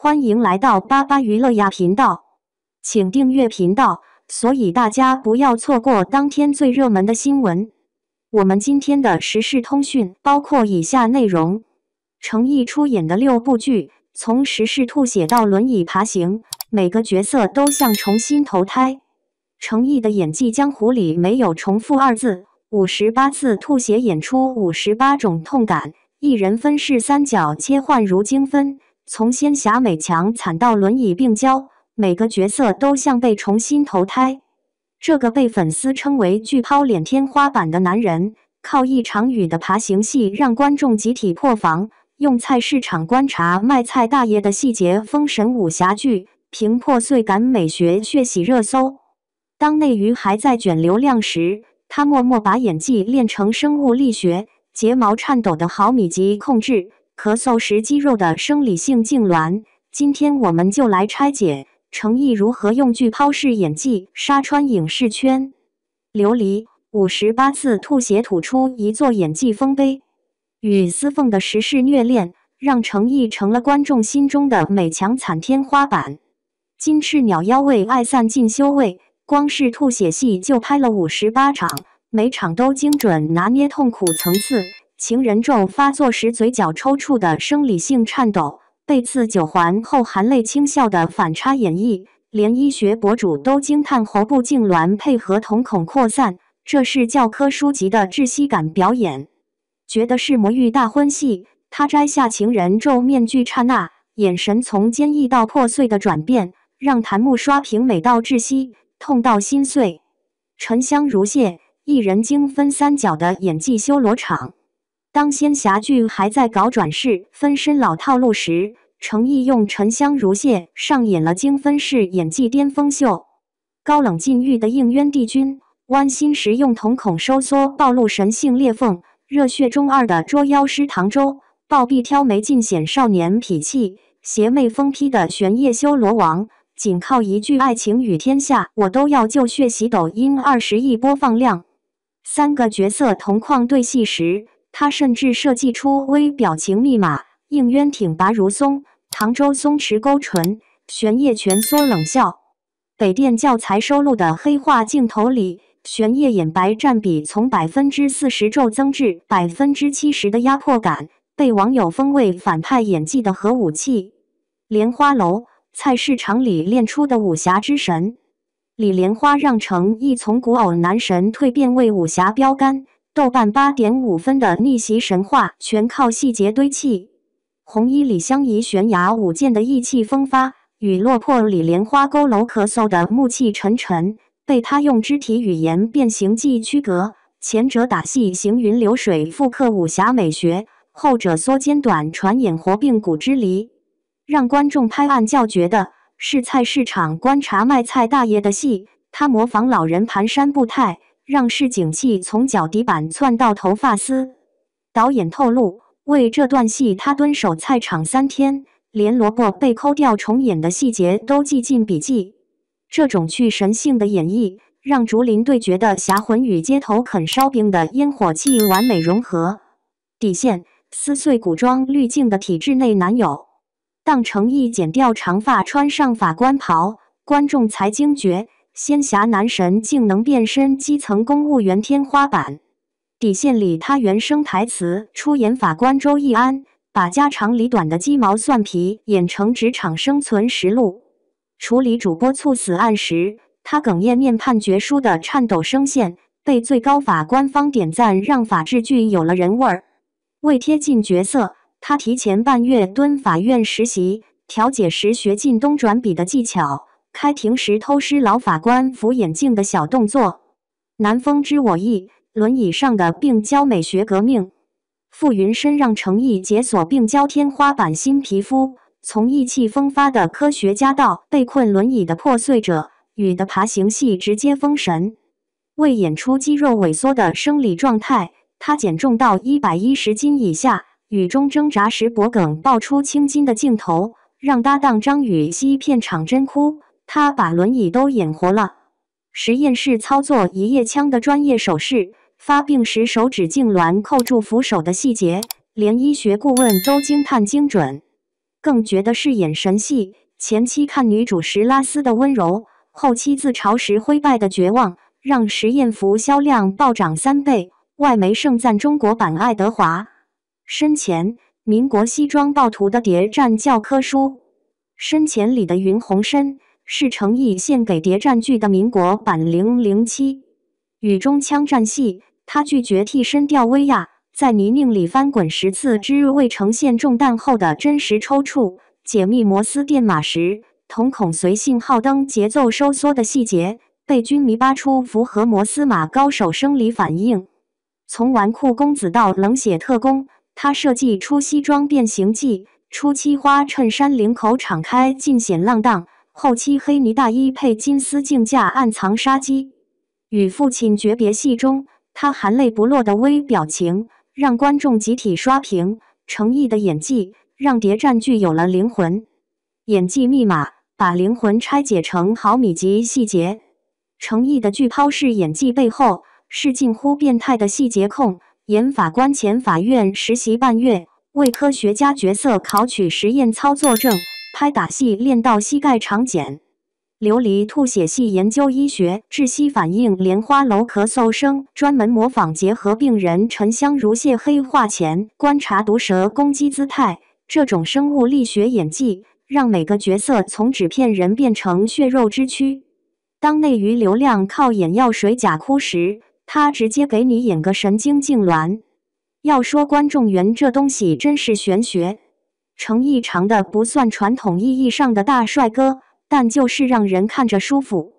欢迎来到巴巴娱乐呀频道，请订阅频道，所以大家不要错过当天最热门的新闻。我们今天的时事通讯包括以下内容：程毅出演的6部剧，从时事吐血到轮椅爬行，每个角色都像重新投胎。程毅的演技江湖里没有重复2字，58次吐血演出58种痛感，一人分饰3角切换如精分。从仙侠美强惨到轮椅病娇，每个角色都像被重新投胎。这个被粉丝称为巨抛脸天花板的男人，靠一场雨的爬行戏让观众集体破防，用菜市场观察卖菜大爷的细节封神武侠剧，凭破碎感美学血洗热搜。当内娱还在卷流量时，他默默把演技练成生物力学，睫毛颤抖的毫米级控制，咳嗽时肌肉的生理性痉挛。今天我们就来拆解程毅如何用巨抛式演技杀穿影视圈。琉璃58次吐血吐出一座演技丰碑，与司凤的时事虐恋让程毅成了观众心中的美强惨天花板。金翅鸟妖为爱散尽修为，光是吐血戏就拍了58场，每场都精准拿捏痛苦层次。情人咒发作时嘴角抽搐的生理性颤抖，被刺9环后含泪轻笑的反差演绎，连医学博主都惊叹喉部痉挛配合瞳孔扩散，这是教科书级的窒息感表演。觉得是魔域大婚戏，他摘下情人咒面具刹那，眼神从坚毅到破碎的转变，让弹幕刷屏美到窒息，痛到心碎。沉香如屑，一人精分3角的演技修罗场。当仙侠剧还在搞转世分身老套路时，程毅用沉香如屑上演了精分式演技巅峰秀。高冷禁欲的应渊帝君，剜心时用瞳孔收缩暴露神性裂缝，热血中二的捉妖师唐周，暴毙挑眉尽显少年痞气，邪魅疯批的玄夜修罗王，仅靠一句爱情与天下我都要就血洗抖音20亿播放量。3个角色同框对戏时，他甚至设计出微表情密码，应渊挺拔如松，唐周松弛勾唇，玄夜蜷缩冷笑。北电教材收录的黑化镜头里，玄夜眼白占比从40%骤增至70%的压迫感，被网友封为反派演技的核武器。莲花楼菜市场里练出的武侠之神，李莲花让程毅从古偶男神蜕变为武侠标杆。豆瓣8.5分的逆袭神话全靠细节堆砌。红衣李香怡悬崖舞剑的意气风发，与落魄李莲花佝偻咳嗽的暮气沉沉，被他用肢体语言变形记区隔。前者打戏行云流水复刻武侠美学，后者缩肩短传演活并骨之离。让观众拍案叫绝的是菜市场观察卖菜大爷的戏，他模仿老人蹒跚步态，让市井气从脚底板窜到头发丝。导演透露，为这段戏他蹲守菜场3天，连萝卜被抠掉重演的细节都记进笔记。这种去神性的演绎，让竹林对决的侠魂与街头啃烧饼的烟火气完美融合。底线撕碎古装滤镜的体制内男友，当程毅剪掉长发穿上法官袍，观众才惊觉仙侠男神竟能变身基层公务员天花板。底线里他原声台词出演法官周易安，把家长里短的鸡毛蒜皮演成职场生存实录。处理主播猝死案时，他哽咽念判决书的颤抖声线，被最高法官方点赞，让法治剧有了人味儿。为贴近角色，他提前半月蹲法院实习，调解时学进东转笔的技巧，开庭时偷师老法官扶眼镜的小动作。南风知我意，轮椅上的病娇美学革命。傅云深让程毅解锁病娇天花板新皮肤，从意气风发的科学家到被困轮椅的破碎者，雨的爬行戏直接封神。为演出肌肉萎缩的生理状态，他减重到110斤以下，雨中挣扎时脖梗爆出青筋的镜头，让搭档张雨绮片场真哭。他把轮椅都演活了。实验室操作一夜枪的专业手势，发病时手指痉挛扣住扶手的细节，连医学顾问都惊叹精准。更觉得是演神戏。前期看女主石拉斯的温柔，后期自嘲时灰败的绝望，让实验服销量暴涨3倍。外媒盛赞中国版爱德华。身前，民国西装暴徒的谍战教科书。身前里的云鸿深是诚意献给谍战剧的民国版007。雨中枪战戏，他拒绝替身吊威亚，在泥泞里翻滚10次之未呈现中弹后的真实抽搐。解密摩斯电码时，瞳孔随信号灯节奏收缩的细节，被军迷扒出符合摩斯码高手生理反应。从纨绔公子到冷血特工，他设计出西装变形记，初期花衬衫领口敞开尽显浪荡，后期黑呢大衣配金丝镜架暗藏杀机。与父亲诀别戏中，他含泪不落的微表情，让观众集体刷屏。诚意的演技让谍战剧有了灵魂。演技密码把灵魂拆解成毫米级细节。诚意的剧抛式演技背后是近乎变态的细节控。演法官前法院实习半月，为科学家角色考取实验操作证，拍打戏练到膝盖长茧。琉璃吐血系研究医学，窒息反应莲花楼咳嗽声，专门模仿结核病人沉香如屑黑化前观察毒蛇攻击姿态。这种生物力学演技，让每个角色从纸片人变成血肉之躯。当内娱流量靠演药水假哭时，他直接给你演个神经痉挛。要说观众缘这东西真是玄学。诚意长的不算传统意义上的大帅哥，但就是让人看着舒服。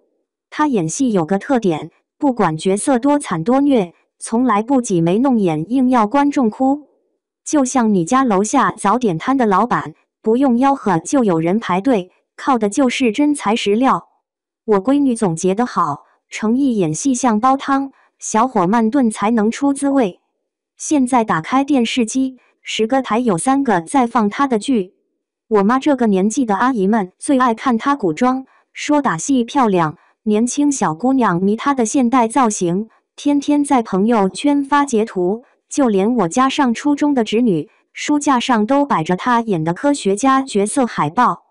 他演戏有个特点，不管角色多惨多虐，从来不挤眉弄眼硬要观众哭。就像你家楼下早点摊的老板，不用吆喝就有人排队，靠的就是真材实料。我闺女总结得好，诚意演戏像煲汤，小火慢炖才能出滋味。现在打开电视机，10个台有3个在放他的剧。我妈这个年纪的阿姨们最爱看她古装，说打戏漂亮，年轻小姑娘迷她的现代造型，天天在朋友圈发截图。就连我家上初中的侄女，书架上都摆着她演的科学家角色海报。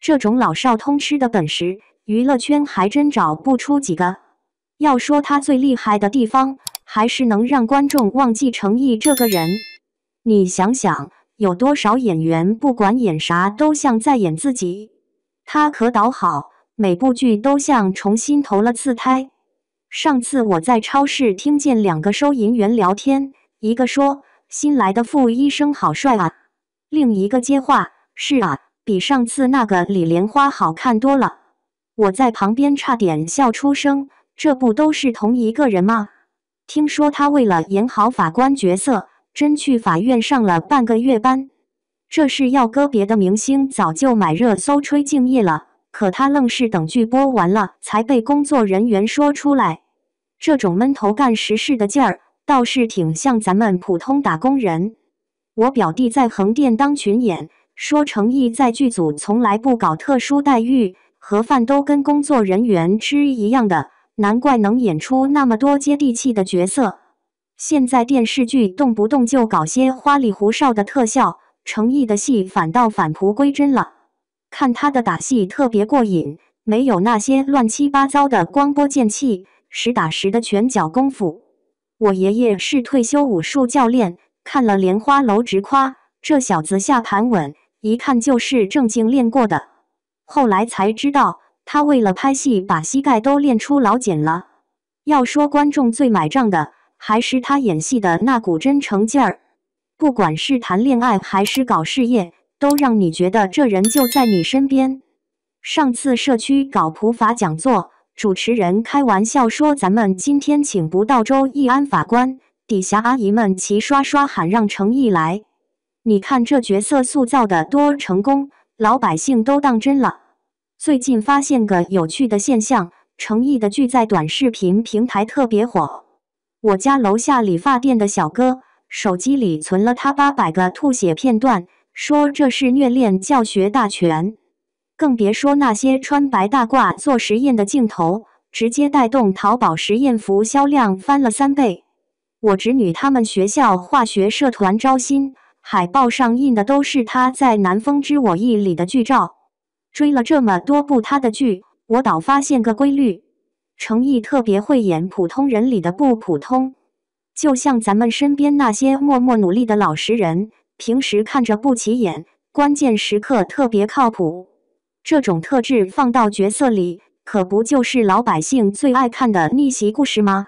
这种老少通吃的本事，娱乐圈还真找不出几个。要说他最厉害的地方，还是能让观众忘记诚意这个人。你想想，有多少演员不管演啥都像在演自己？他可导好，每部剧都像重新投了次胎。上次我在超市听见2个收银员聊天，一个说新来的副医生好帅啊，另一个接话是啊，比上次那个李莲花好看多了。我在旁边差点笑出声，这不都是同一个人吗？听说他为了演好法官角色，真去法院上了半个月班。这事要搁别的明星早就买热搜吹敬业了，可他愣是等剧播完了才被工作人员说出来。这种闷头干实事的劲儿，倒是挺像咱们普通打工人。我表弟在横店当群演，说诚意在剧组从来不搞特殊待遇，盒饭都跟工作人员吃一样的，难怪能演出那么多接地气的角色。现在电视剧动不动就搞些花里胡哨的特效，诚意的戏反倒返璞归真了。看他的打戏特别过瘾，没有那些乱七八糟的光波剑气，实打实的拳脚功夫。我爷爷是退休武术教练，看了莲花楼直夸，这小子下盘稳，一看就是正经练过的。后来才知道，他为了拍戏把膝盖都练出老茧了。要说观众最买账的，还是他演戏的那股真诚劲儿。不管是谈恋爱还是搞事业，都让你觉得这人就在你身边。上次社区搞普法讲座，主持人开玩笑说咱们今天请不到周易安法官，底下阿姨们齐刷刷喊让诚意来。你看这角色塑造的多成功，老百姓都当真了。最近发现个有趣的现象，诚意的剧在短视频平台特别火。我家楼下理发店的小哥手机里存了他800个吐血片段，说这是虐恋教学大全。更别说那些穿白大褂做实验的镜头，直接带动淘宝实验服销量翻了3倍。我侄女他们学校化学社团招新，海报上印的都是他在《南风知我意》里的剧照。追了这么多部他的剧，我倒发现个规律：程毅特别会演普通人里的不普通。就像咱们身边那些默默努力的老实人，平时看着不起眼，关键时刻特别靠谱。这种特质放到角色里，可不就是老百姓最爱看的逆袭故事吗？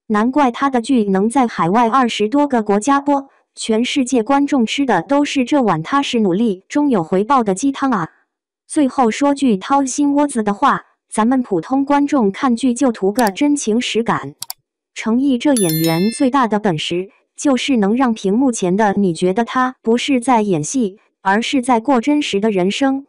难怪他的剧能在海外20多个国家播，全世界观众吃的都是这碗踏实努力终有回报的鸡汤啊！最后说句掏心窝子的话，咱们普通观众看剧就图个真情实感。程毅这演员最大的本事，就是能让屏幕前的你觉得他不是在演戏，而是在过真实的人生。